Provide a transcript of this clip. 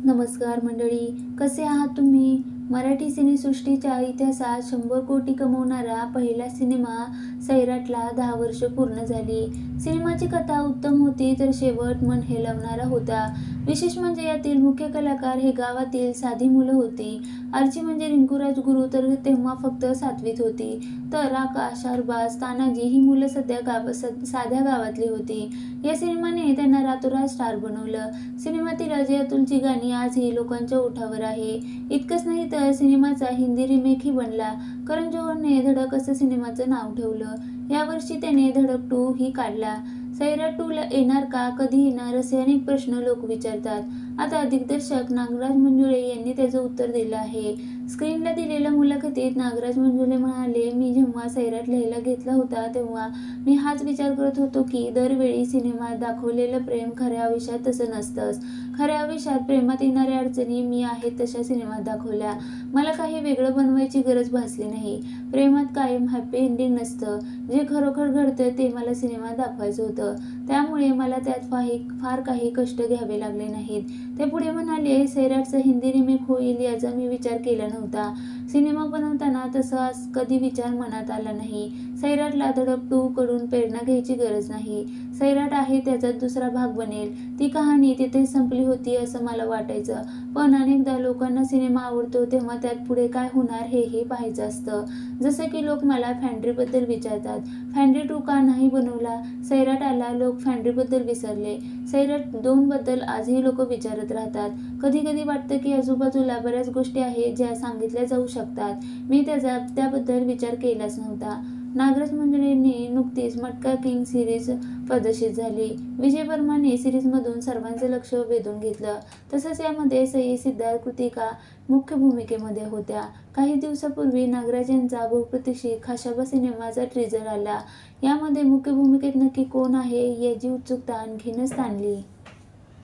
नमस्कार मंडळी, कसे आहात तुम्ही? मराठी सिनेसृष्टीच्या इतिहासात 100 कोटी कमवणारा पहिला सिनेमा सैराटला 10 वर्ष पूर्ण झाली. सिनेमाची कथा उत्तम होती तर शेवट मन हेलावणारा होता. विशेष म्हणजे यातील मुख्य कलाकार हे गावातील साधी मुलं होती. आर्ची म्हणजे रिंकू राजगुरू तर तेव्हा फक्त 7वीत होती. तर आकाश, अरबाज, तानाजी ही मुलं साध्या गावातली होती. या सिनेमाने त्यांना रातोरात स्टार बनवलं. सिनेमातील अजय अतुलची गाणी आजही लोकांच्या ओठावर आहे. इतकंच नाही तर सिनेमाचा हिंदी रिमेकही बनला. करण जोहरने धडक असं सिनेमाचं नाव ठेवलं. यावर्षी त्याने धडक 2 ही काढला. सैराट 2 येणार का, कधी येणार असे अनेक प्रश्न लोक विचारतात. आता दिग्दर्शक नागराज मंजुळे यांनी त्याचं उत्तर दिलं आहे. स्क्रीनला दिलेल्या मुलाखतीत नागराज मंजुळे म्हणाले, मी जेव्हा सैराट लिहायला घेतला होता तेव्हा मी हाच विचार करत होतो की दरवेळी सिनेमात दाखवलेलं प्रेम खऱ्या आयुष्यात तसं नसतंच. खऱ्या आयुष्यात प्रेमात येणाऱ्या अडचणी मी आहेत तशा सिनेमात दाखवल्या. मला काही वेगळं बनवायची गरज भासली नाही. प्रेमात कायम हॅपी एंडिंग नसतं. जे खरोखर घडतं ते मला सिनेमात दाखवायचं होतं. त्यामुळे मला त्यात फार काही कष्ट घ्यावे लागले नाहीत. ते पुढे म्हणाले, सैराटचा हिंदी रिमेक होईल याचा मी विचार केला नव्हता. सिनेमा बनवताना तसा कधी विचार मनात आला नाही. सैराटला धडक 2 कडून प्रेरणा घ्यायची गरज नाही. सैराट आहे त्याचा दुसरा भाग बनेल. ती कहाणी तिथेच संपली होती असं मला वाटायचं. पण अनेकदा लोकांना सिनेमा आवडतो तेव्हा त्यात पुढे काय होणार हेही पाहायचं असतं. जसं की लोक मला फॅन्ड्रीबद्दल विचारतात, फॅन्ड्री 2 का नाही बनवला? सैराट आला, लोक फॅन्ड्रीबद्दल विसरले. सैराट 2 बद्दल आजही लोक विचारत राहतात. कधी कधी वाटतं की आजूबाजूला बऱ्याच गोष्टी आहेत ज्या सांगितल्या जाऊ शकतात. मी त्याबद्दल विचार केलाच नव्हता. नागराज मंजुळेंनी नुकतीच मटका किंग सिरीज प्रदर्शित झाली. विजय वर्माने सिरीजमधून सर्वांचं लक्ष वेधून घेतलं. तसंच यामध्ये सई, सिद्धार्थ, कृतिका मुख्य भूमिकेमध्ये होत्या. काही दिवसापूर्वी नागराज यांचा बहुप्रतीक्षित खाशाबा सिनेमाचा टीझर आला. यामध्ये मुख्य भूमिकेत नक्की कोण आहे याची उत्सुकता आणखीनच ताणली.